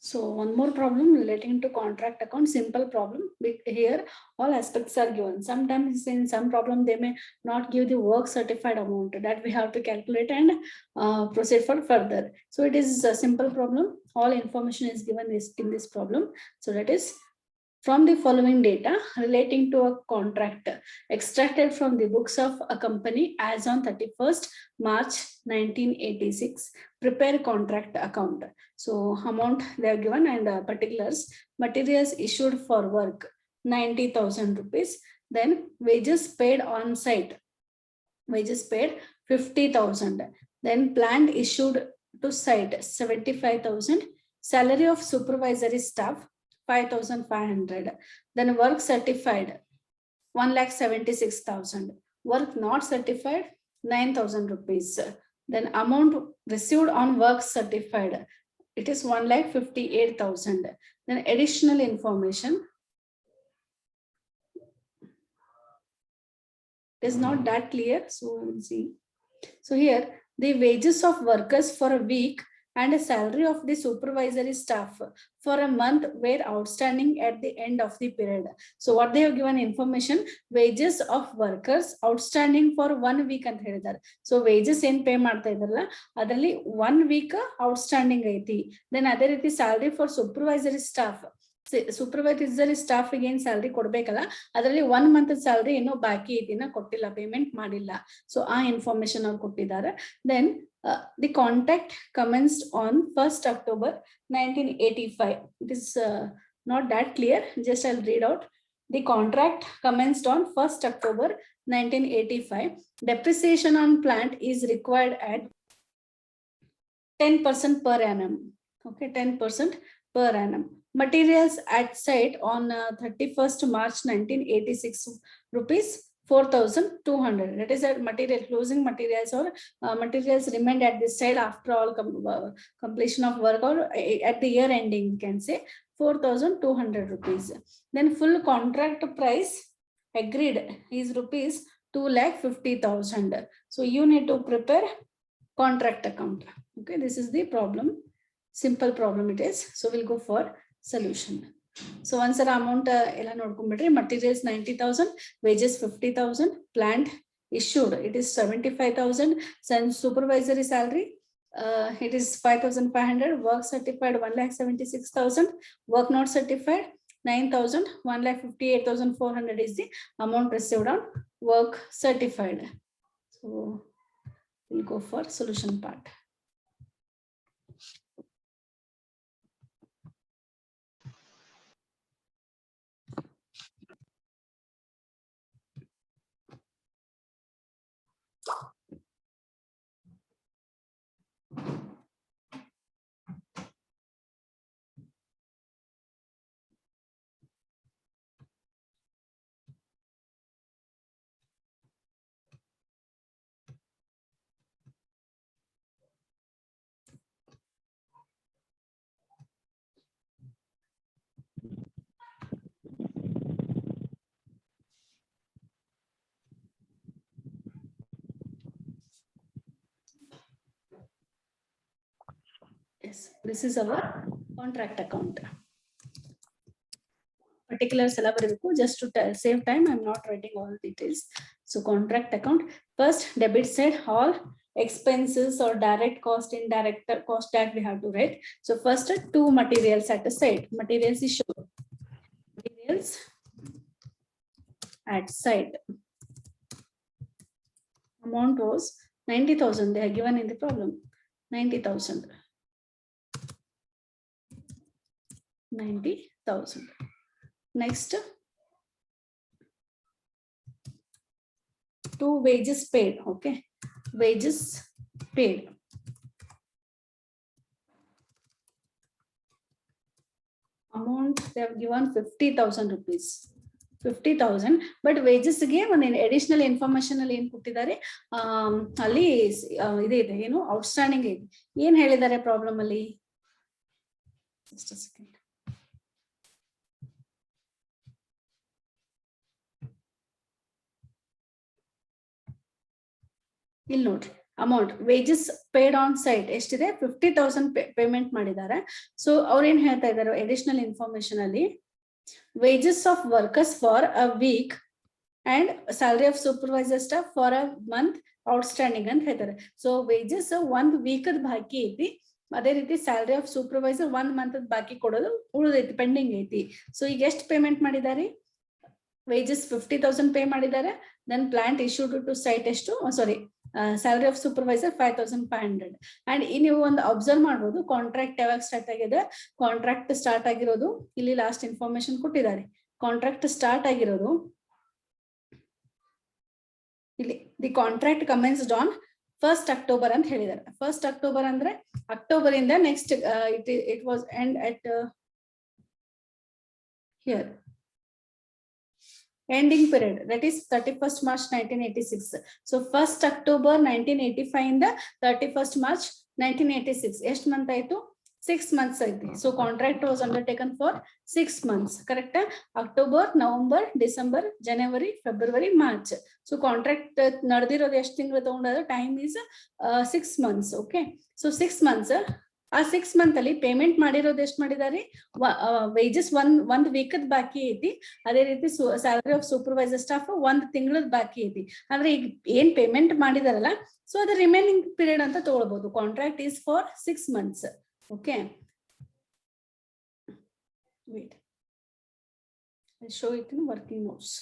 So one more problem relating to contract account, simple problem. Here all aspects are given. Sometimes in some problem they may not give the work certified amount, that we have to calculate and proceed for further. So it is a simple problem. All information is given in this problem. So that is, from the following data relating to a contract extracted from the books of a company as on 31st March 1986, prepare contract account. So amount they are given and particulars. Materials issued for work 90,000 rupees. Then wages paid on site, wages paid 50,000. Then plant issued to site 75,000. Salary of supervisory staff 5,500. Then work certified 1,76,000. Work not certified 9,000 rupees. Then amount received on work certified, it is 1,58,000. Then additional information is not that clear, so we'll see. So here the wages of workers for a week and a salary of the supervisory staff for a month were outstanding at the end of the period. So what they have given information, wages of workers outstanding for 1 week ಅಂತ ಹೇಳಿದ್ದಾರೆ. So wages ಏನ್ pay ಮಾಡ್ತಾ ಇದ್ರಲ್ಲ ಅದರಲ್ಲಿ 1 week outstanding ಐತಿ. Then ಅದೇ ರೀತಿ salary for supervisory staff, supervisory staff ಏನ್ ಸ್ಯಾಲರಿ ಕೊಡ್ಬೇಕಲ್ಲ ಅದರಲ್ಲಿ 1 month ಸ್ಯಾಲರಿ ಏನೋ ಬಾಕಿ ಇದನ್ನ ಕೊಟ್ಟಿಲ್ಲ, ಪೇಮೆಂಟ್ ಮಾಡಿಲ್ಲ. ಸೊ ಆ ಇನ್ಫಾರ್ಮೇಶನ್ ಅವ್ರು ಕೊಟ್ಟಿದ್ದಾರೆ. Then the contract commenced on 1st October 1985. It is not that clear, just I'll read out. The contract commenced on 1st October 1985. Depreciation on plant is required at 10% per annum. Okay, 10% per annum. Materials at site on 31st March 1986, rupees 4,200. That is that material, closing materials or materials remained at this site after all completion of work or at the year ending, you can say 4,200 rupees. Then full contract price agreed is rupees 2,50,000. So you need to prepare contract account. Okay, this is the problem. Simple problem it is. So we'll go for solution. So once our amount ella nodkonbiಟ್ರೆ, materials 90,000, wages 50,000, plant issued it is 75,000, supervisory salary it is 5,500, work certified 1,76,000, work not certified 9,000, 1,58,400 is the amount received on work certified. So we'll go for solution part. Yes, this is our contract account. Particulars ಎಲ್ಲ ಬರಬೇಕು, just to save time I'm not writing all details. So contract account, first debit side all expenses or direct cost, indirect cost that we have to write. So first two materials at the site, materials is shown, materials at site amount was 90,000, they are given in the problem 90,000. 90,000. Next, two wages paid. Okay, wages paid amount they have given 50,000 rupees. 50,000, but wages ಗೆ ಒಂದು additional information ಅಲ್ಲಿ ಏನು ಕೊಟ್ಟಿದ್ದಾರೆ, ಅಲ್ಲಿ ಇದೆ ಏನು outstanding ಇದೆ. ಏನ್ ಹೇಳಿದ್ದಾರೆ ಪ್ರಾಬ್ಲಮ್ ಅಲ್ಲಿ? Just a second. ಇಲ್ಲಿ ನೋಡ್ರಿ, amount wages paid on site ಎಷ್ಟಿದೆ 50,000 ಪೇಮೆಂಟ್ ಮಾಡಿದ್ದಾರೆ. ಸೊ ಅವ್ರು ಏನ್ ಹೇಳ್ತಾ ಇದ್ದಾರೆ ಅಡಿಷನಲ್ ಇನ್ಫಾರ್ಮೇಶನ್ ಅಲ್ಲಿ wages of workers for a week and salary of supervisor staff for a month outstanding ಅಂತ ಹೇಳ್ತಾರೆ. ಸೊ ವೇಜಸ್ ಒಂದ್ ವೀಕ್ ಬಾಕಿ ಐತಿ, ಅದೇ ರೀತಿ ಸ್ಯಾಲರಿ ಆಫ್ ಸೂಪರ್ವೈಸರ್ 1 ಮಂತ್ ಬಾಕಿ ಕೊಡೋದು ಉಳಿದೈತಿ, ಪೆಂಡಿಂಗ್ ಐತಿ. ಸೊ ಈಗ ಎಷ್ಟು ಪೇಮೆಂಟ್ ಮಾಡಿದ್ದಾರೆ ವೇಜಸ್ 50,000 ಪೇ ಮಾಡಿದ್ದಾರೆ. Then plant issued to site ಎಷ್ಟು sorry salary of supervisor 5,500. And ನೀವು ಒಂದು ಅಬ್ಸರ್ವ್ ಮಾಡ್ಬೋದು ಕಾಂಟ್ರಾಕ್ಟ್ ಯಾವಾಗ ಸ್ಟಾರ್ಟ್ ಆಗಿದೆ. ಕಾಂಟ್ರಾಕ್ಟ್ ಸ್ಟಾರ್ಟ್ ಆಗಿರೋದು ಇಲ್ಲಿ ಲಾಸ್ಟ್ ಇನ್ಫಾರ್ಮೇಶನ್ ಕೊಟ್ಟಿದ್ದಾರೆ. ಕಾಂಟ್ರಾಕ್ಟ್ ಸ್ಟಾರ್ಟ್ ಆಗಿರೋದು ಇಲ್ಲಿ the contract commenced on 1st October ಅಂತ ಹೇಳಿದ್ದಾರೆ. 1st October ಅಂದ್ರೆ ಅಕ್ಟೋಬರ್ ಇಂದ next it was end at here ending period, that is 31st March 1986. So 1st October 1985 ಇಂದ 31st March 1986 ಎಷ್ಟು ಮಂತ್ ಆಯ್ತು 6 months ಐತಿ. So contract was undertaken for 6 months. Correct. October, November, December, January, February, March. So contract ನಡೆದಿರೋದು ಎಷ್ಟು ತಿಂಗಳು ತಗೊಂಡಾದ್ರೆ time is 6 months. Okay. So 6 months ಆ 6 month ಅಲ್ಲಿ ಪೇಮೆಂಟ್ ಮಾಡಿರೋದು ಎಷ್ಟು ಮಾಡಿದಾರೆ ವೇಜಸ್ ಒಂದ್ ವೀಕ್ ಬಾಕಿ ಐತಿ. ಅದೇ ರೀತಿ ಸ್ಯಾಲರಿ ಆಫ್ ಸೂಪರ್ವೈಸರ್ ಸ್ಟಾಫ್ 1 ತಿಂಗಳದ ಬಾಕಿ ಐತಿ. ಅಂದ್ರೆ ಈಗ ಏನ್ ಪೇಮೆಂಟ್ ಮಾಡಿದಾರಲ್ಲ ಸೊ ಅದು ರಿಮೈನಿಂಗ್ ಪೀರಿಯಡ್ ಅಂತ ತಗೊಳ್ಬಹುದು. Contract is for 6 months. Okay. Wait I show it in working notes.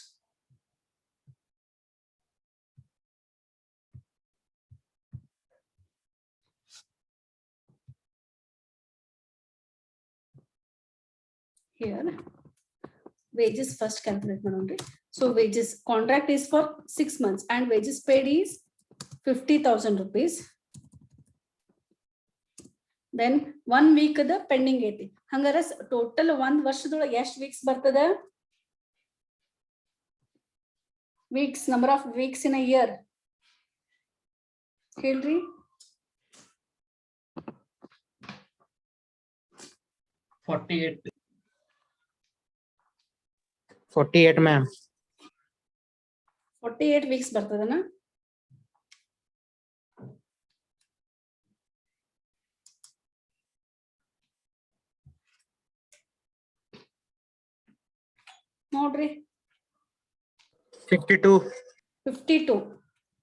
Here wages first calculate madamri. So wages contract is for 6 months and wages paid is 50,000 rupees. Then 1 week the pending ಐತಿ. ಹಂಗಾರೆ total 1 ವರ್ಷದೊಳಗೆ ಎಷ್ಟು weeks ಬರ್ತದ weeks, number of weeks in a year ಹೇಳ್ರಿ. 48 ma'am. 48 weeks ಬರ್ತದನ. ನೋಡ್ರಿ 52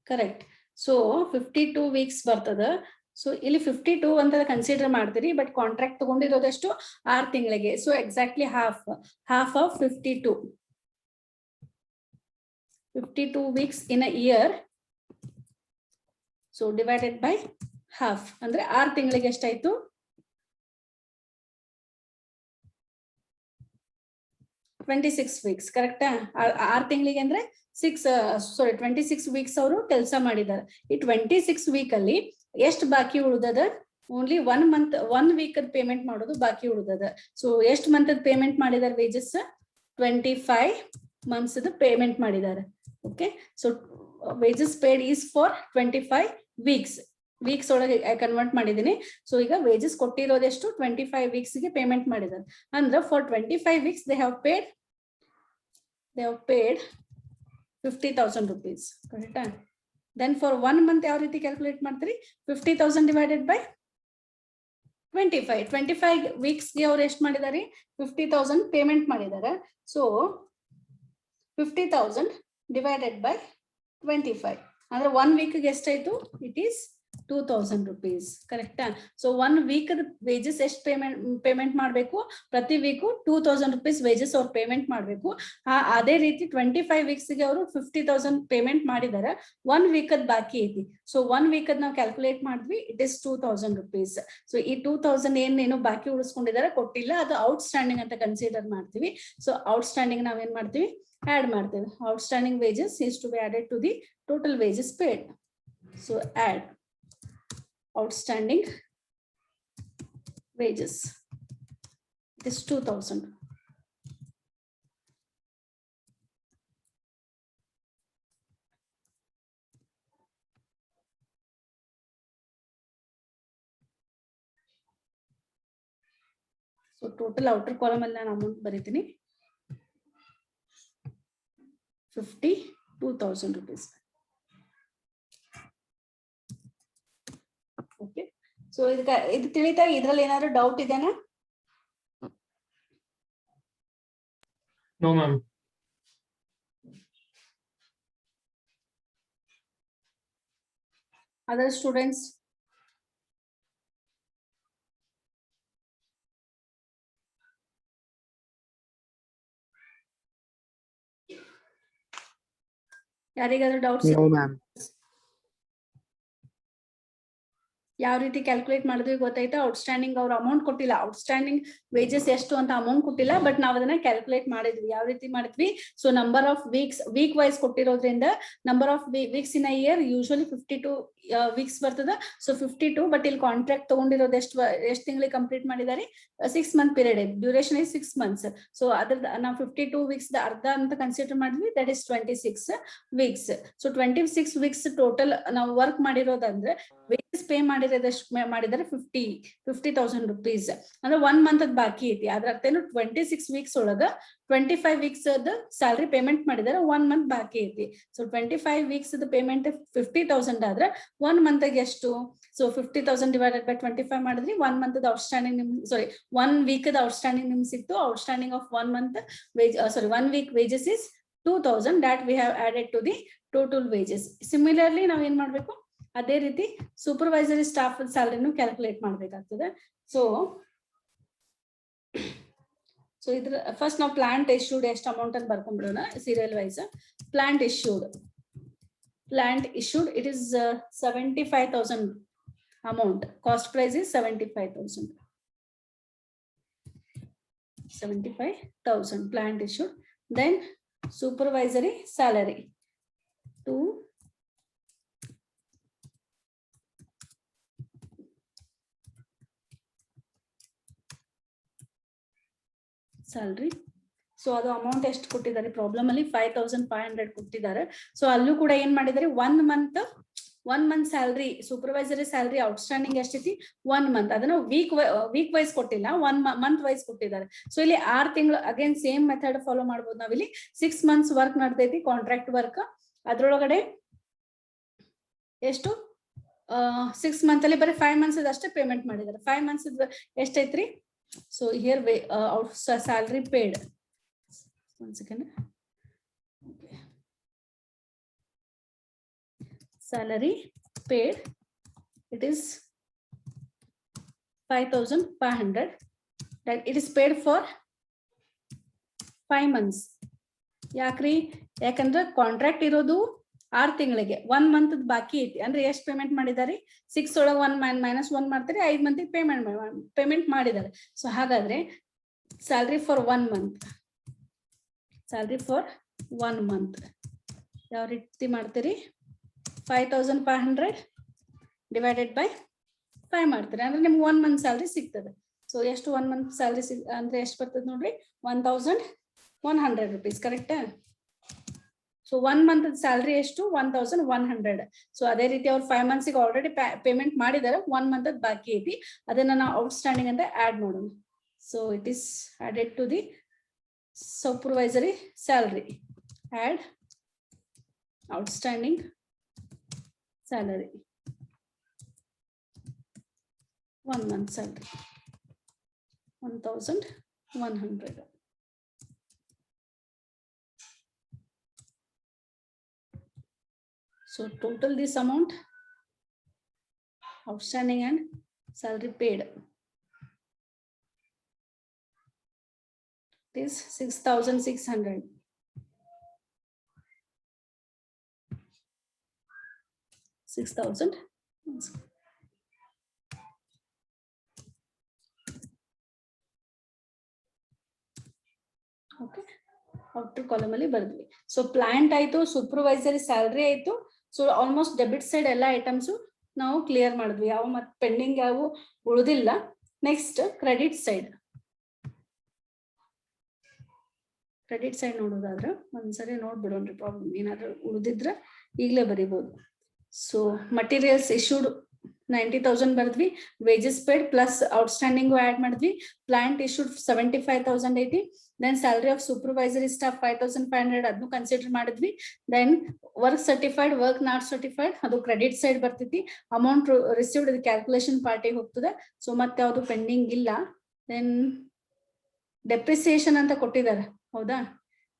correct. So 52 weeks ಬರ್ತದ. So ಇಲ್ಲಿ 52 ಅಂತ ಕನ್ಸಿಡರ್ ಮಾಡ್ತೀರಿ, ಬಟ್ ಕಾಂಟ್ರಾಕ್ಟ್ ತಗೊಂಡಿರೋದಷ್ಟು 6 ತಿಂಗಳಿಗೆ. So exactly half of 52 weeks in a year. So divided by half ಅಂದ್ರೆ 6 ತಿಂಗಳಿಗೆ ಎಷ್ಟಾಯ್ತು 26 weeks. ಕರೆಕ್ಟಾ. 6 ತಿಂಗಳಿಗೆ ಅಂದ್ರೆ 26 weeks ಅವರು ಕೆಲಸ ಮಾಡಿದ್ದಾರೆ. ಈ 26 week ಅಲ್ಲಿ ಎಷ್ಟು ಬಾಕಿ ಉಳಿದದ ಓನ್ಲಿ 1 month 1 week ಪೇಮೆಂಟ್ ಮಾಡೋದು ಬಾಕಿ ಉಳಿದದ. ಸೊ ಎಷ್ಟು ಮಂತ್ ಪೇಮೆಂಟ್ ಮಾಡಿದಾರೆ ವೇಜಸ್ 25 months ಪೇಮೆಂಟ್ ಮಾಡಿದ್ದಾರೆ. Okay. So wages paid is for 25 weeks ಒಳಗೆ ಕನ್ವರ್ಟ್ ಮಾಡಿದೀನಿ. ಸೊ ಈಗ ವೇಜಸ್ ಕೊಟ್ಟಿರೋದೆಷ್ಟು 25 weeks ಗೆ ಪೇಮೆಂಟ್ ಮಾಡಿದ್ದಾರೆ. ಅಂದ್ರೆ for 25 weeks they have paid 50,000 rupees. ಕರೆಕ್ಟಾ. ದೆನ್ ಫಾರ್ 1 month ಯಾವ ರೀತಿ ಕ್ಯಾಲ್ಕುಲೇಟ್ ಮಾಡ್ತೀರಿ 50,000 ಡಿವೈಡೆಡ್ ಬೈ 25 weeks ಗೆ ಅವ್ರು ಎಷ್ಟು ಮಾಡಿದಾರೆ 50,000 ಪೇಮೆಂಟ್ ಮಾಡಿದ್ದಾರೆ. ಸೊ 50,000 ಡಿವೈಡೆಡ್ ಬೈ 25 ಅಂದ್ರೆ 1 week ಗೆ ಎಷ್ಟಾಯ್ತು ಇಟ್ ಈಸ್ 2,000 rupees. ಕರೆಕ್ಟಾ. ಸೊ 1 week ವೇಜಸ್ ಎಷ್ಟು ಪೇಮೆಂಟ್ ಮಾಡಬೇಕು ಪ್ರತಿ ವೀಕು 2,000 rupees ವೇಜಸ್ ಅವ್ರು ಪೇಮೆಂಟ್ ಮಾಡಬೇಕು. ಅದೇ ರೀತಿ 25 weeks ಗೆ ಅವರು 50,000 ಪೇಮೆಂಟ್ ಮಾಡಿದ್ದಾರೆ. 1 week ಬಾಕಿ ಐತಿ. ಸೊ 1 week ನಾವು ಕ್ಯಾಲ್ಕುಲೇಟ್ ಮಾಡಿದ್ವಿ ಇಟ್ ಇಸ್ 2,000 rupees. ಸೊ ಈ 2,000 ಏನೇನು ಬಾಕಿ ಉಳಿಸ್ಕೊಂಡಿದ್ದಾರೆ ಕೊಟ್ಟಿಲ್ಲ, ಅದು ಔಟ್ಸ್ಟ್ಯಾಂಡಿಂಗ್ ಅಂತ ಕನ್ಸಿಡರ್ ಮಾಡ್ತೀವಿ. ಸೊ ಔಟ್ಸ್ಟ್ಯಾಂಡಿಂಗ್ ನಾವೇನ್ ಮಾಡ್ತೀವಿ ಆಡ್ ಮಾಡ್ತೇವೆ. Outstanding wages is to be added to the total wages paid. So add outstanding wages is 2,000. So total outer column ಅಲ್ಲಿ ನಾನು ಅಮೌಂಟ್ ಬರೀತೀನಿ 52,000 rupees. ಸೊ ಇದು ತಿಳಿತಾ, ಇದ್ರಲ್ಲಿ ಏನಾದ್ರು ಡೌಟ್ ಇದೆನಾ? No, ma'am. Other students? ಯಾರಿಗಾದ್ರೂ ಡೌಟ್ಸ್? No, ma'am. ಯಾವ ರೀತಿ ಕ್ಯಾಲ್ಕುಲೇಟ್ ಮಾಡಿದ್ವಿ ಗೊತ್ತಾಯ್ತಾ? ಔಟ್ಸ್ಟ್ಯಾಂಡಿಂಗ್ ಅವ್ರ ಅಮೌಂಟ್ ಕೊಟ್ಟಿಲ್ಲ, ಔಟ್ಸ್ಟ್ಯಾಂಡಿಂಗ್ ವೇಜಸ್ ಎಷ್ಟು ಅಂತ ಅಮೌಂಟ್ ಕೊಟ್ಟಿಲ್ಲ, ಬಟ್ ನಾವ್ ಅದನ್ನ ಕ್ಯಾಲ್ಕುಲೇಟ್ ಮಾಡಿದ್ವಿ. ಯಾವ ರೀತಿ ಮಾಡಿದ್ವಿ? So number of week wise ಕೊಟ್ಟಿರೋದ್ರಿಂದ number of weeks in a year usually 52 weeks ಬರ್ತದ. ಸೊ 52, ಬಟ್ ಇಲ್ಲಿ ಕಾಂಟ್ರಾಕ್ಟ್ ತಗೊಂಡಿರೋದು ಎಷ್ಟು ತಿಂಗಳಿಗೆ ಕಂಪ್ಲೀಟ್ ಮಾಡಿದ್ದಾರೆ? 6 month period. Duration is 6 months. So ಅದ್ರದ್ದು ನಾವು 52 ವೀಕ್ಸ್ ಅರ್ಧ ಅಂತ ಕನ್ಸಿಡರ್ ಮಾಡಿದ್ವಿ, that is 26 weeks. So 26 weeks total ನಾವು ವರ್ಕ್ ಮಾಡಿರೋದಂದ್ರೆ ವೇಜಸ್ ಪೇ ಮಾಡಿದರೆ 50,000 rupees. ಅಂದ್ರೆ 1 ಮಂತ್ ಅದ್ ಬಾಕಿ ಐತಿ. ಅದ್ರ ಅರ್ಥ ಏನು? 26 ವೀಕ್ಸ್ ಒಳಗ 25 ವೀಕ್ಸ್ ಸ್ಯಾಲರಿ ಪೇಮೆಂಟ್ ಮಾಡಿದರೆ 1 ಮಂತ್ ಬಾಕಿ ಐತಿ. ಸೊ 25 ವೀಕ್ಸ್ ಪೇಮೆಂಟ್ 50,000 ಆದ್ರೆ 1 ಮಂತ್ ಎಷ್ಟು? ಸೊ 50,000 ಡಿವೈಡೆಡ್ ಬೈ 25 ಮಾಡಿದ್ರಿ 1 month outstanding sorry 1 week outstanding ನಿಮ್ಗೆ ಸಿಕ್ತು. Outstanding of 1 month wage sorry 1 week wages is 2,000 that we have added to the total wages. Similarly ನಾವ್ ಏನ್ ಮಾಡ್ಬೇಕು? ಅದೇ ರೀತಿ ಸೂಪರ್ವೈಸರಿ ಸ್ಟಾಫ್ ಸ್ಯಾಲರಿನೂ ಕ್ಯಾಲ್ಕುಲೇಟ್ ಮಾಡ್ಬೇಕಾಗ್ತದೆ. ಸೊ ಇದ್ರ ಫಸ್ಟ್ ನಾವು ಪ್ಲಾಂಟ್ ಇಶ್ಯೂಡ್ ಎಷ್ಟು ಅಮೌಂಟ್ ಅಂತ ಬರ್ಕೊಂಡ್ಬಿಡೋಣ serial wise. Plant issued it is 75,000 amount. Cost price is 75,000. 75,000 plant issued. Then supervisory salary 2 salary. So ಅದು ಅಮೌಂಟ್ ಎಷ್ಟು ಕೊಟ್ಟಿದ್ದಾರೆ? ಪ್ರಾಬ್ಲಮ್ ಅಲ್ಲಿ 5,500 ಕೊಟ್ಟಿದ್ದಾರೆ. ಸೊ ಅಲ್ಲೂ ಕೂಡ ಏನ್ ಮಾಡಿದ್ದಾರೆ? 1 month salary, supervisory salary outstanding ಎಷ್ಟೈತಿ? 1 ಮಂತ್. ಅದನ್ನ ವೀಕ್ ವೈಸ್ ಕೊಟ್ಟಿಲ್ಲ, 1 ಮಂತ್ ವೈಸ್ ಕೊಟ್ಟಿದ್ದಾರೆ. ಸೊ ಇಲ್ಲಿ 6 ತಿಂಗಳು ಅಗೇನ್ ಸೇಮ್ ಮೆಥಡ್ ಫಾಲೋ ಮಾಡ್ಬೋದು. ನಾವಿಲ್ಲಿ 6 ಮಂತ್ಸ್ ವರ್ಕ್ ನಡ್ದೈತಿ, ಕಾಂಟ್ರಾಕ್ಟ್ ವರ್ಕ್. ಅದ್ರೊಳಗಡೆ ಎಷ್ಟು? 6 ಮಂತ್ ಅಲ್ಲಿ ಬರೀ 5 ಮಂತ್ಸ್ ಅಷ್ಟೇ ಪೇಮೆಂಟ್ ಮಾಡಿದ್ದಾರೆ. 5 ಮಂತ್ಸ್ ಎಷ್ಟೈತ್ರಿ? So here salary paid. One second. Okay. Salary paid, it is 5,500. That it is paid for 5 months. ಯಾಕ್ರಿ? ಯಾಕಂದ್ರೆ ಕಾಂಟ್ರಾಕ್ಟ್ ಇರೋದು 6 ತಿಂಗಳಿಗೆ, 1 ಮಂತ್ ಬಾಕಿ ಐತಿ. ಅಂದ್ರೆ ಎಷ್ಟು ಪೇಮೆಂಟ್ ಮಾಡಿದಾರೆ? 6 ಒಳಗೆ 1 ಮಾಡ್ತಾರೆ, 5 ಮಂತ್ ಪೇಮೆಂಟ್ ಮಾಡಿದ್ದಾರೆ. ಸೊ ಹಾಗಾದ್ರೆ salary for 1 month, salary for 1 month ಯಾವ ರೀತಿ ಮಾಡ್ತೀರಿ? 5,500 ಡಿವೈಡೆಡ್ ಬೈ 5 ಮಾಡ್ತೀರಿ, ಅಂದ್ರೆ ನಿಮ್ಗೆ 1 ಮಂತ್ ಸ್ಯಾಲರಿ ಸಿಗ್ತದೆ. ಸೊ ಎಷ್ಟು 1 ಮಂತ್ ಸ್ಯಾಲರಿ ಅಂದ್ರೆ ಎಷ್ಟು ಬರ್ತದೆ ನೋಡ್ರಿ? 1,100 rupees. ಕರೆಕ್ಟಾ? ಸೊ 1 ಮಂತ್ ಸ್ಯಾಲರಿ ಎಷ್ಟು? 1,100. ಸೊ ಅದೇ ರೀತಿ ಅವ್ರು 5 ಮಂತ್ಸ್ ಆಲ್ರೆಡಿ ಪೇಮೆಂಟ್ ಮಾಡಿದಾರೆ, 1 ಮಂತ್ ಬಾಕಿ ಐತಿ. ಅದನ್ನ ನಾವು ಔಟ್ಸ್ಟ್ಯಾಂಡಿಂಗ್ ಅಂತ ಆಡ್ ಮಾಡೋಣ. So it is added to the supervisory salary. Add outstanding salary 1 month salary 1,100. So total this amount outstanding and salary paid is 6,600. 6,000. Okay, outer column ಅಲ್ಲಿ ಬರ್ದ್ವಿ. So plant ಆಯ್ತು, ಸೂಪರ್ವೈಸರಿ ಸ್ಯಾಲರಿ ಆಯ್ತು. So almost debit side ಎಲ್ಲ items ನಾವು clear ಮಾಡಿದ್ವಿ. ಯಾವ ಮತ್ತೆ pending ಯಾವ ಉಳಿದಿಲ್ಲ. Next credit side. Credit side ನೋಡೋದಾದ್ರೆ ಒಂದ್ಸರಿ ನೋಡ್ಬಿಡೋಣ್ರಿ. ಪ್ರಾಬ್ಲಮ್ ಏನಾದ್ರು ಉಳಿದಿದ್ರೆ ಈಗಲೇ ಬರಿಬಹುದು. ಸೊ ಮಟೀರಿಯಲ್ಸ್ ಇಶ್ಯೂಡ್ 90,000 ಬರ್ದ್ವಿ. Wages paid plus outstanding add ಮಾಡಿದ್ವಿ. Plant issued 75,080. Then salary of supervisory staff 5,500 ಅದನ್ನು ಕನ್ಸಿಡರ್ ಮಾಡಿದ್ವಿ. Then work certified, work not certified ಅದು ಕ್ರೆಡಿಟ್ ಸೈಡ್ ಬರ್ತೈತಿ. ಅಮೌಂಟ್ ರಿಸೀವ್ಡ್ ಇದು ಕ್ಯಾಲ್ಕುಲೇಷನ್ ಪಾರ್ಟಿಗೆ ಹೋಗ್ತದೆ. ಸೊ ಮತ್ತೆ ಯಾವುದು ಪೆಂಡಿಂಗ್ ಇಲ್ಲ. ದೆನ್ ಡೆಪ್ರಿಸಿಯೇಷನ್ ಅಂತ ಕೊಟ್ಟಿದ್ದಾರೆ, ಹೌದಾ?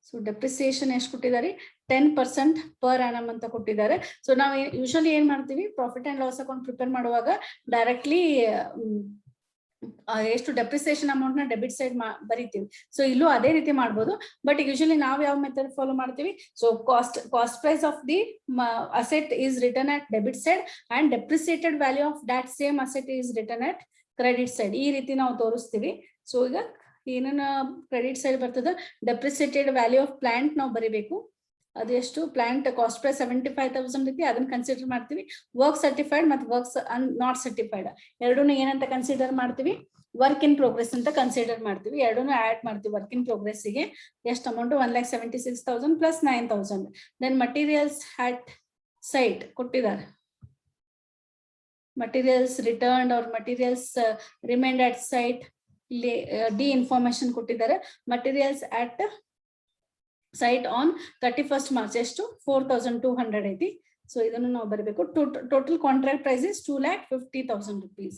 ಸೊ ಡೆಪ್ರಿಸಿಯೇಷನ್ ಎಷ್ಟು ಕೊಟ್ಟಿದ್ದಾರೆ? 10% ಪರ್ ಆನಮ್ ಅಂತ ಕೊಟ್ಟಿದ್ದಾರೆ. ಸೊ ನಾವು ಯೂಶಲಿ ಏನ್ ಮಾಡ್ತೀವಿ, profit and loss account prepare ಮಾಡುವಾಗ ಡೈರೆಕ್ಟ್ಲಿ ಎಷ್ಟು ಡೆಪ್ರಿಸಿಯೇಷನ್ ಅಮೌಂಟ್ ನ ಡೆಬಿಟ್ ಸೈಡ್ ಬರಿತೀವಿ. ಸೊ ಇಲ್ಲೂ ಅದೇ ರೀತಿ ಮಾಡ್ಬೋದು. ಬಟ್ ಯೂಶಲಿ ನಾವು ಯಾವ ಮೆಥಡ್ ಫಾಲೋ ಮಾಡ್ತೀವಿ? So cost price of the asset is return at debit side and depreciated value of that same asset is return at credit side. ಈ ರೀತಿ ನಾವು ತೋರಿಸ್ತೀವಿ. ಸೊ ಈಗ ಏನೇನ ಕ್ರೆಡಿಟ್ ಸೈಡ್ ಬರ್ತದ, ಡೆಪ್ರಿಸಿಯೇಟೆಡ್ ವ್ಯಾಲ್ಯೂ ಆಫ್ ಪ್ಲಾಂಟ್ ನಾವು ಬರಿಬೇಕು. ಅದೆಷ್ಟು? ಪ್ಲಾಂಟ್ ಕಾಸ್ಟ್ ಪ್ರೈಸ್ 75,000 ಐತಿ, ಅದನ್ನ ಕನ್ಸಿಡರ್ ಮಾಡ್ತೀವಿ. ವರ್ಕ್ ಸರ್ಟಿಫೈಡ್ ಮತ್ತು ವರ್ಕ್ಸ್ ನಾಟ್ ಸರ್ಟಿಫೈಡ್ ಎರಡೂನು ಏನಂತ ಕನ್ಸಿಡರ್ ಮಾಡ್ತೀವಿ? ವರ್ಕ್ ಇನ್ ಪ್ರೋಗ್ರೆಸ್ ಅಂತ ಕನ್ಸಿಡರ್ ಮಾಡ್ತೀವಿ. ಎರಡೂನು ಆಡ್ ಮಾಡ್ತೀವಿ. ವರ್ಕ್ ಇನ್ ಪ್ರೋಗ್ರೆಸ್ ಗೆ ಎಷ್ಟು amount? 1,76,000 plus 9,000. Then materials at site ಕೊಟ್ಟಿದ್ದಾರೆ. Materials return or materials remind at site ಇಲ್ಲಿ ಡಿ ಇನ್ಫಾರ್ಮೇಶನ್ ಕೊಟ್ಟಿದ್ದಾರೆ. Materials at site on 31st March ಎಷ್ಟು? 4,200 ಐತಿ. ಸೊ ಇದನ್ನು ನಾವು ಬರಬೇಕು. Total contract price is 2,50,000 rupees.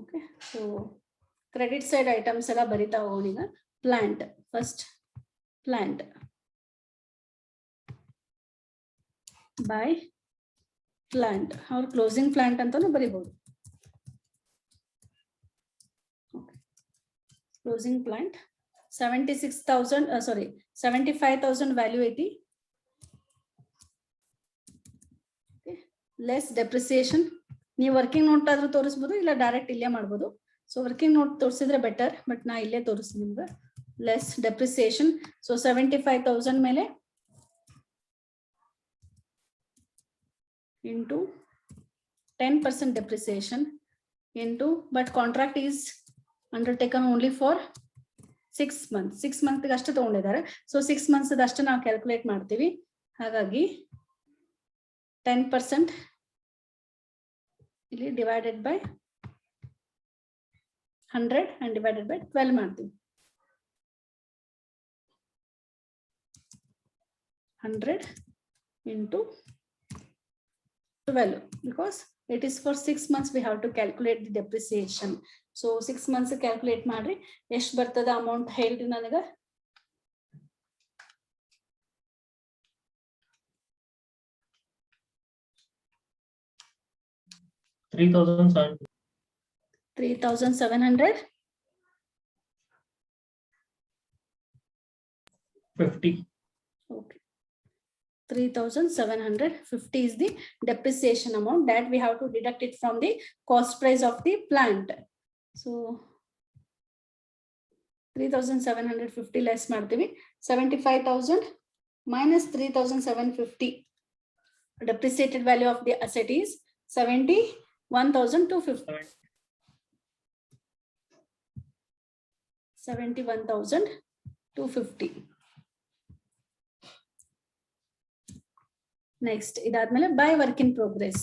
Okay, so credit side items ಎಲ್ಲ ಬರಿತಾ ಹೋಗೋಣ. ಈಗ plant first. Plant by plant ಅವ್ರ ಕ್ಲೋಸಿಂಗ್ ಪ್ಲಾಂಟ್ ಅಂತಾನು ಬರಿಬಹುದು. ಕ್ಲೋಸಿಂಗ್ ಪ್ಲಾಂಟ್ 75,000 ವ್ಯಾಲ್ಯೂ ಐತಿ. Less depreciation. ನೀವು ವರ್ಕಿಂಗ್ ನೋಟ್ ಆದ್ರೂ ತೋರಿಸಬಹುದು, ಇಲ್ಲ ಡೈರೆಕ್ಟ್ ಇಲ್ಲೇ ಮಾಡ್ಬೋದು. ಸೊ ವರ್ಕಿಂಗ್ ನೋಟ್ ತೋರಿಸಿದ್ರೆ ಬೆಟರ್, ಬಟ್ ನಾ ಇಲ್ಲೇ ತೋರಿಸ್ತೀನಿ ನಿಮ್ಗೆ. Less depreciation. ಸೊ 75,000 ಮೇಲೆ into 10% depreciation into, but contract is undertaken only for 6 months. 6 months ಅಷ್ಟು ತಗೊಂಡಿದ್ದಾರೆ. ಸೊ 6 months ಅಷ್ಟು ನಾವು ಕ್ಯಾಲ್ಕುಲೇಟ್ ಮಾಡ್ತೀವಿ. ಹಾಗಾಗಿ 10% ಇಲ್ಲಿ divided by 100 and divided by 12 ಮಾಡ್ತೀವಿ. 100 into 12 because it is for 6 months we have to calculate the depreciation. So 6 months calculate ಮಾಡ್ರಿ. ಎಷ್ಟು ಬರ್ತದ ಅಮೌಂಟ್ ಹೇಳ್ರಿ ನನಗ? $3,750. 50. Okay. 3,750 is the depreciation amount that we have to deduct it from the cost price of the plant. So 3,750 less ಮಾಡ್ತೀವಿ. 75,000 minus 3,750. Depreciated value of the asset is 71,250. 71,250. Next, ಇದಾದ್ಮೇಲೆ by work in progress.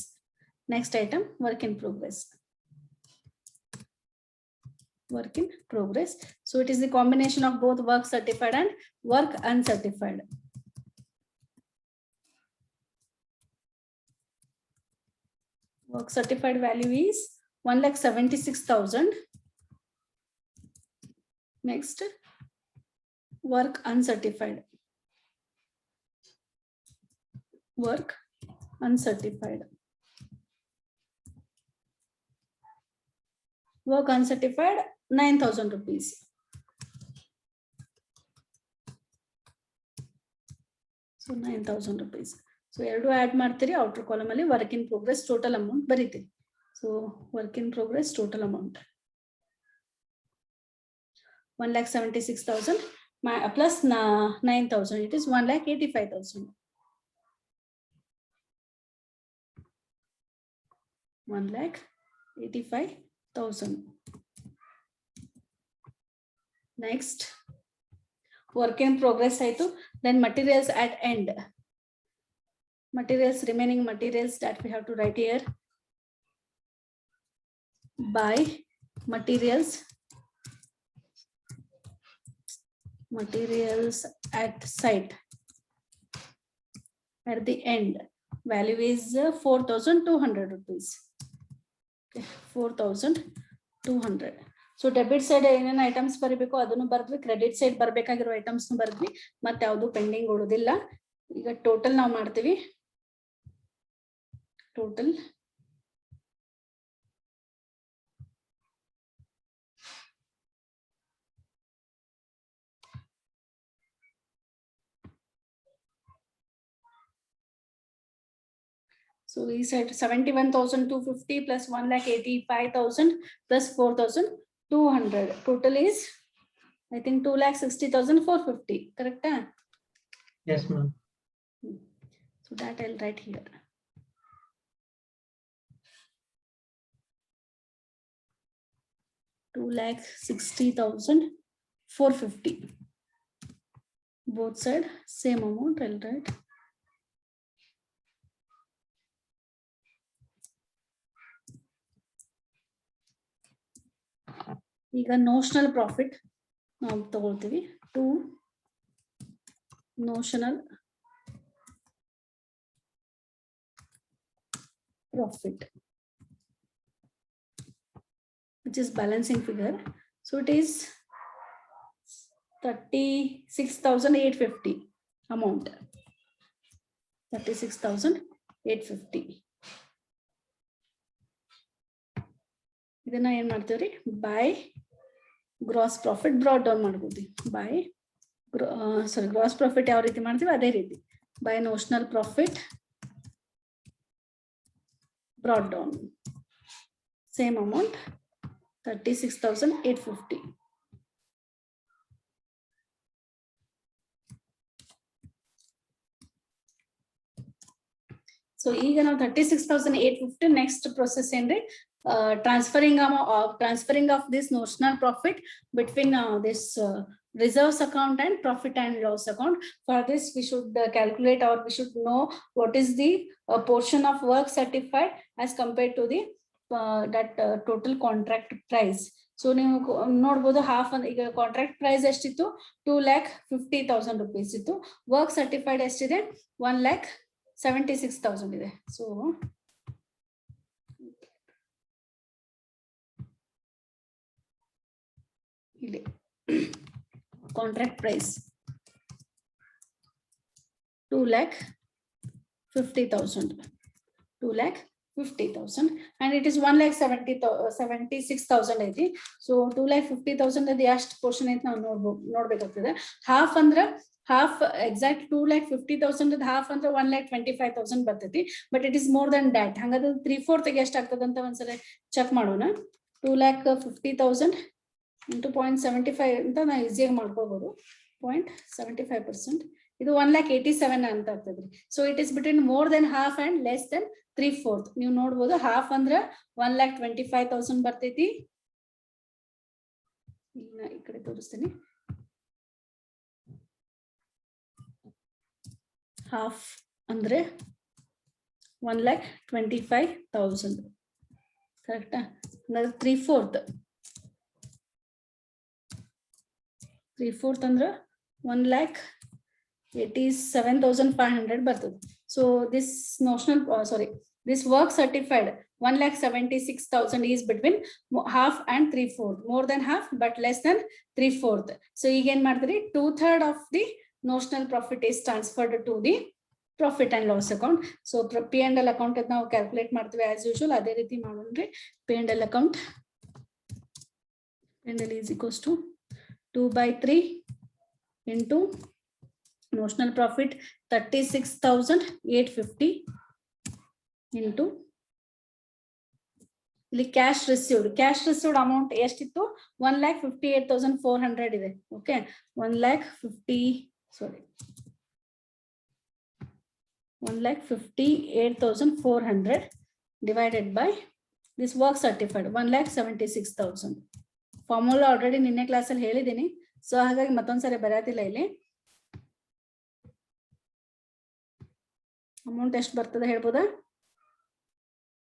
Next item, work in progress. Work in progress. So it is the combination of both work certified and work uncertified. Work certified value is 1,76,000. Next, work uncertified. Work uncertified. Work uncertified 9,000 rupees. So 9,000 rupees. So ಎರಡು add ಮಾಡ್ತೀರಿ. outer column ಅಲ್ಲಿ work in progress total amount ಬರೀತೀರಿ. So work in progress total amount 1,76,000 plus 9,000. It is 1,85,000. 1,85,000. Next, work in progress ಆಯ್ತು. Then materials at end. materials, remaining materials that we have to write here. Buy materials at site. At the end, value is 4,200 rupees. Okay, 4,200. So debit side ಏನೇನು items ಬರಬೇಕು ಅದನ್ನು ಬರ್ದ್ವಿ, credit side ಬರ್ಬೇಕಾಗಿರೋ items ಬರ್ದ್ವಿ, ಮತ್ತೆ ಯಾವುದು pending ಉಳಿದಿಲ್ಲ. ಈಗ total ನಾವು ಮಾಡ್ತೀವಿ. Total so we said 71,250 plus 1,85,000 plus 4,200. Total is, I think, 2,60,450. Correct? Yes, ma'am. So that I'll write here. $2,60,450. Both side same amount. I'll write. ಈಗ ನೋಷನಲ್ ಪ್ರಾಫಿಟ್ ನಾವು ತಗೊಳ್ತೀವಿ. To notional profit which is balancing figure. So it is 36,850 amount. 36,850. ಇದನ್ನ ಏನ್ ಮಾಡ್ತೀವ್ರಿ, by gross profit brought down ಮಾಡ್ಕೋತೀವಿ. By gross profit ಯಾವ ರೀತಿ ಮಾಡ್ತೀವಿ ಅದೇ ರೀತಿ by notional profit brought down same amount 36,850. So ಈಗ ನಾವು 36,850 ನೆಕ್ಸ್ಟ್ ಪ್ರೊಸೆಸ್ ಏನ್ರಿ, transferring of this notional profit between this reserves account and profit and loss account. For this we should calculate, or we should know what is the portion of work certified as compared to the total contract price. So ನೀವು ನೋಡಬಹುದು half ಈಗ contract price ಎಷ್ಟಿತ್ತು, 2,50,000 rupees ಇತ್ತು. Work certified ಎಷ್ಟಿದೆ, 1,76,000 ಇದೆ. So ಇಲ್ಲಿ contract price 2,50,000 and it is 1,76,000 ಐತಿ. So 2,50,000 ಅದು ಎಷ್ಟು ಪೋರ್ಷನ್ ಐತಿ ನಾವು ನೋಡ್ಬೇಕಾಗ್ತದೆ. ಹಾಫ್ ಅಂದ್ರ ಹಾಫ್ ಎಕ್ಸಾಕ್ಟ್ 2,50,000 ಹಾಫ್ ಅಂದ್ರೆ 1,25,000 ಬರ್ತೈತಿ. But it is more than that. ಹಂಗಾದ್ರೆ 3/4 ಎಷ್ಟು ಆಗ್ತದೆ ಅಂತ ಒಂದ್ಸಲ ಚೆಕ್ ಮಾಡೋಣ. 2,50,000 into 0.75 ಅಂತ ನಾವು ಈಸಿಯಾಗಿ ಮಾಡ್ಕೋಬಹುದು. 0.75%. ಇದು 1,87,000 ಅಂತ ಆಗ್ತದ್ರಿ. So it is between more than half and less than 3/4. ನೀವು ನೋಡ್ಬೋದು, ಹಾಫ್ ಅಂದ್ರ 1,25,000 ಬರ್ತೈತಿ. ಈ ಕಡೆ ತೋರಿಸ್ತೀನಿ. ಹಾಫ್ ಅಂದ್ರೆ 1,25,000. ಕರೆಕ್ಟಾ? 3/4 ಅಂದ್ರೆ 1,87,500 ಬರ್ತದೆ. So this notional this work certified 1,76,000 is between half and 3/4. More than half but less than 3/4. So ಈಗ ಏನ್ ಮಾಡ್ತೀರಿ, 2/3 of the notional profit is transferred to the profit and loss account. So P&L account ನಾವು calculate ಮಾಡ್ತೀವಿ as usual. ಅದೇ ರೀತಿ ಮಾಡೋಣ್ರಿ. P&L account, P&L is equals to 2/3 into notional profit 36,850 into ಇಲ್ಲಿ cash received amount ಎಷ್ಟಿತ್ತು, 1,58,400 ಇದೆ. Okay, 1,58,400 divided by this work certified 1,76,000. Formula already ನಿನ್ನೆ ಕ್ಲಾಸಲ್ಲಿ ಹೇಳಿದ್ದೀನಿ. ಸೊ ಹಾಗಾಗಿ ಮತ್ತೊಂದ್ಸರಿ ಬರೋದಿಲ್ಲ ಇಲ್ಲಿ. ಅಮೌಂಟ್ ಎಷ್ಟು ಬರ್ತದೆ ಹೇಳ್ಬೋದಾ?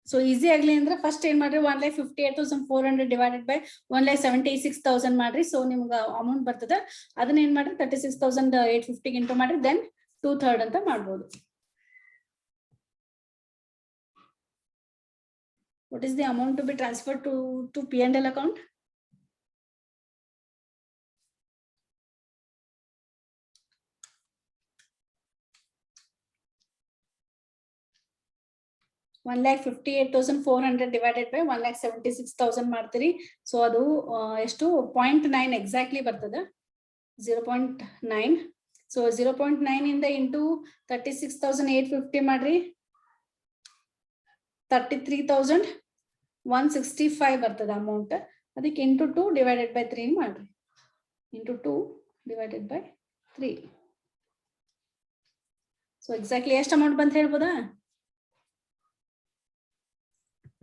ಸೊ ಈಸಿ ಆಗ್ಲಿ ಅಂದ್ರೆ ಫಸ್ಟ್ ಏನ್ ಮಾಡ್ರಿ 1,58,400 ಡಿವೈಡೆಡ್ ಬೈ 1,76,000 ಮಾಡ್ರಿ. ಸೊ ನಿಮ್ಗೆ ಅಮೌಂಟ್ ಬರ್ತದೆ. ಅದನ್ನ ಏನ್ ಮಾಡ್ರಿ 36,850 ಇಂಟು ಮಾಡ್ರಿ, ದೆನ್ 2/3 ಅಂತ ಮಾಡ್ಬೋದು. What is the amount to be transferred to P&L account? $1,58,400 divided by 1,76,000 ಮಾಡ್ತೀರಿ. ಸೊ ಅದು ಎಷ್ಟು 0.9 ಎಕ್ಸಾಕ್ಟ್ಲಿ ಬರ್ತದೆ, 0.9. ಸೊ 0.9 ಇಂದ ಇಂಟು 36,850 ಮಾಡ್ರಿ, 33,165 ಬರ್ತದೆ ಅಮೌಂಟ್. ಅದಕ್ಕೆ ಇಂಟು 2 ಡಿವೈಡೆಡ್ ಬೈ 3 ಮಾಡ್ರಿ, into 2 divided by 3. So exactly ಎಷ್ಟು ಅಮೌಂಟ್ ಬಂತ ಹೇಳ್ಬೋದಾ?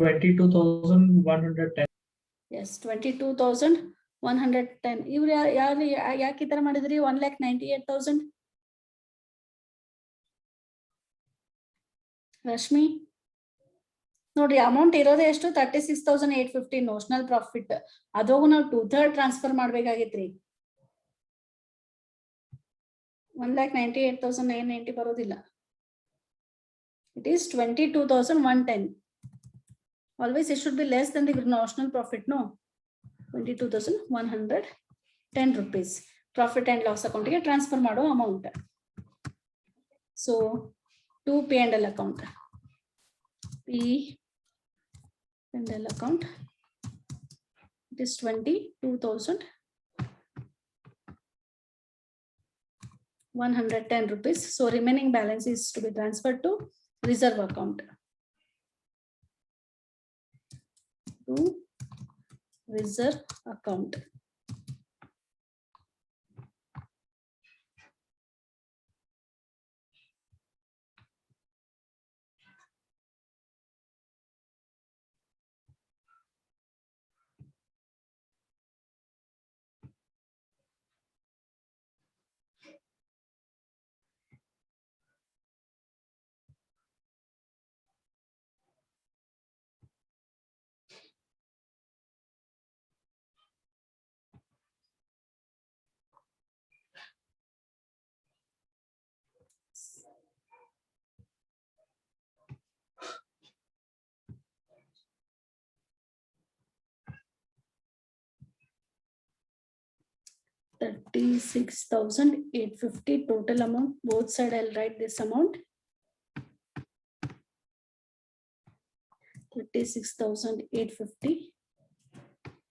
22,110. ಎಸ್, 22,110. ಇವ್ರು ಯಾರು ಯಾಕೆ ಈ ತರ ಮಾಡಿದ್ರಿ? 1,98,000. ರಶ್ಮಿ ನೋಡ್ರಿ, ಅಮೌಂಟ್ ಇರೋದೇ ಎಷ್ಟು? 36,850 ನೋಷನಲ್ ಪ್ರಾಫಿಟ್. ಅದ್ರಾಗು ನಾವು 2/3 ಟ್ರಾನ್ಸ್ಫರ್ ಮಾಡ್ಬೇಕಾಗಿತ್ರಿ. 1,98,990 ಬರೋದಿಲ್ಲ. It is 22,110. Always it should be less than the notional profit, no? 22,110 rupees. Profit and loss account ಗೆ ಟ್ರಾನ್ಸ್ಫರ್ ಮಾಡೋ ಅಮೌಂಟ್. So to P&L account. P&L account. It is 22,110 rupees. So remaining balance is to be transferred to reserve account. To reserve account. $36,850 total amount. Both side I'll write this amount. 36,850.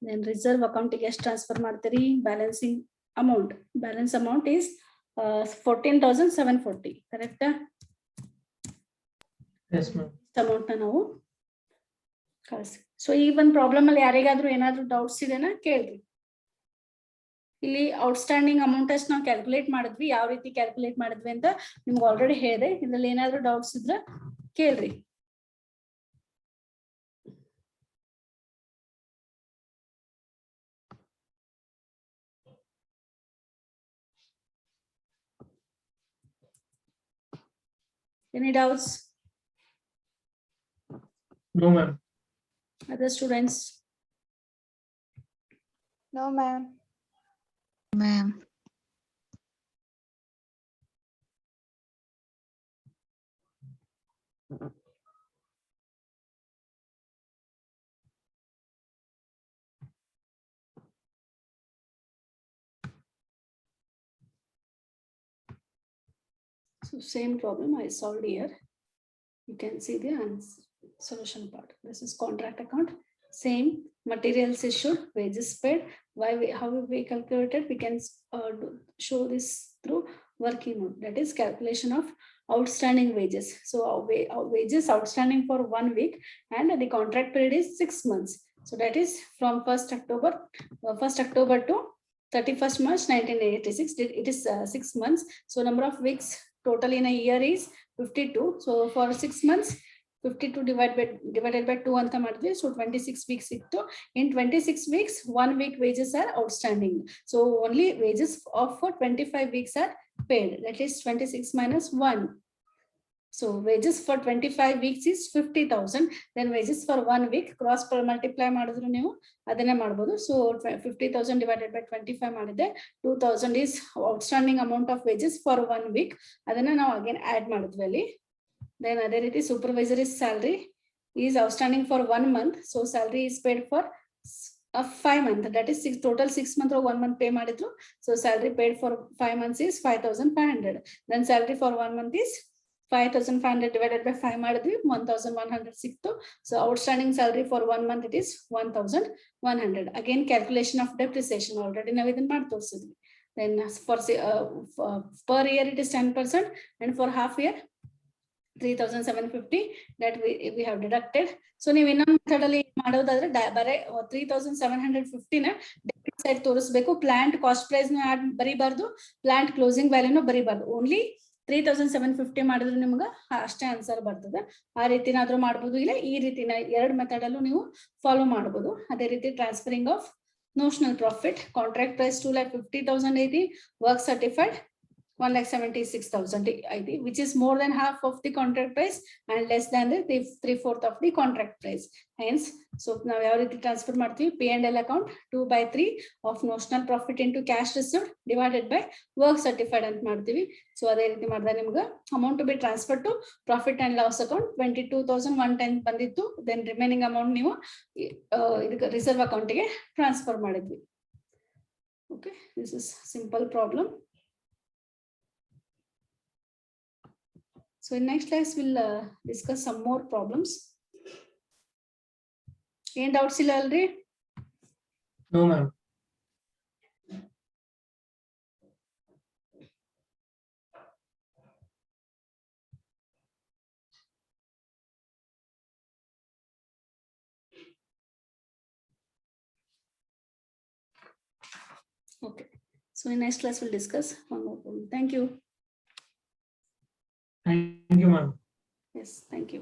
Then reserve account ಗೆ ಎಷ್ಟು transfer ಮಾಡ್ತೀರಿ? Balancing amount. Balance amount is 14,740. ಕರೆಕ್ಟಾ? Yes, ma'am. Amount ನಾವು ಕಳಿಸಿ. So ಈ ಒಂದು problem ಅಲ್ಲಿ ಯಾರಿಗಾದ್ರೂ ಏನಾದ್ರೂ ಡೌಟ್ಸ್ ಇದೆನಾ ಕೇಳ್ರಿ. ಇಲ್ಲಿ ಔಟ್ಸ್ಟ್ಯಾಂಡಿಂಗ್ ಅಮೌಂಟ್ ಅಷ್ಟು ನಾವು ಕ್ಯಾಲ್ಕುಲೇಟ್ ಮಾಡಿದ್ವಿ. ಯಾವ ರೀತಿ ಕ್ಯಾಲ್ಕುಲೇಟ್ ಮಾಡಿದ್ವಿ ಅಂತ ನಿಮ್ಗೆ ಆಲ್ರೆಡಿ ಹೇಳಿದೆ. ಇದ್ರಲ್ಲಿ ಏನಾದ್ರೂ ಡೌಟ್ಸ್ ಇದ್ರೆ ಕೇಳ್ರಿ. Any doubts? No, ma'am. Other students? No, ma'am. Ma'am. So same problem I solved here. You can see the solution part. This is contract account. Same materials issued, wages paid. How we calculated? We can show this through working mode. That is calculation of outstanding wages. So our wages outstanding for 1 week, and the contract period is 6 months. So that is from 1st October to 31st March 1986. It is 6 months. So number of weeks total in a year is 52. So for 6 months, 52 divided by 2 anta madidve. So 26 weeks ittu. In 26 weeks, 1 week wages are outstanding. So only wages of for 25 weeks are paid. That is 26 minus 1. So wages for 25 weeks is 50,000. Then wages for 1 week cross per multiply ಮಾಡಿದ್ರು ನೀವು ಅದನ್ನೇ ಮಾಡಬಹುದು. So 50,000 divided by 25 ಮಾಡಿದ್ರೆ 2,000 is outstanding amount of wages for 1 week. ಅದನ್ನ ನಾವು again add ಮಾಡಿದ್ವಿ ಅಲ್ಲಿ. Then ಅದೇ ರೀತಿ supervisory salary is outstanding for 1 month. So salary is paid for 5 months. That is total 6 months or 1 month pay ಮಾಡಿದ್ರು. So salary paid for 5 months is 5,500. Then salary for 1 month is 5,500 divided by 5 ಮಾಡಿದ್ವಿ 1,100 ಸಿಕ್ತು. So outstanding salary for 1 month it is 1,100. Again calculation of depreciation already ನಾವು ಇದನ್ನ ಮಾಡಿ ತೋರಿಸಿದ್ವಿ. Then for per year it is 10% and for half year 3,750 that we have deducted. So ನೀವು ಇನ್ನೊಂದು method ಅಲ್ಲಿ ಮಾಡೋದಾದ್ರೆ ಬರೇ 3,750 ನ ಡೆಬಿಟ್ ಸೈಡ್ ತೋರಿಸಬೇಕು. ಪ್ಲಾಂಟ್ ಕಾಸ್ಟ್ ಪ್ರೈಸ್ ನ ಆಡ್ ಬರಿಬಾರ್ದು, ಪ್ಲಾಂಟ್ ಕ್ಲೋಸಿಂಗ್ ವ್ಯಾಲ್ಯೂನು ಬರಿಬಾರ್ದು. ಓನ್ಲಿ 3,750 ಮಾಡಿದ್ರೆ ನಿಮ್ಗೆ ಅಷ್ಟೇ ಆನ್ಸರ್ ಬರ್ತದೆ. ಆ ರೀತಿನಾದ್ರೂ ಮಾಡ್ಬೋದು, ಇಲ್ಲ ಈ ರೀತಿನ ಎರಡು ಮೆಥಡ್ ಅಲ್ಲೂ ನೀವು ಫಾಲೋ ಮಾಡ್ಬೋದು. ಅದೇ ರೀತಿ transferring of notional profit, contract price 2,50,000 ಐತಿ, work certified 1,76,000 IT, which is more than half of the contract price and less than the 3/4 of the contract price. Hence, so now we have to transfer P&L account 2/3 of notional profit into cash received divided by work certified and martivi. So adhe riti madda nimga amount to be transferred to profit and loss account 22,110 bandittu. Then remaining amount ನೀವು reserve account ಗೆ transfer ಮಾಡಿದ್ವಿ. Okay, this is simple problem. So in next class we'll discuss some more problems. Any doubts ಇಲ್ಲ ಅಲ್ರಿ? No, ma'am. Okay. So in next class we'll discuss one more problem. Thank you. Thank you, ma'am. Yes, thank you.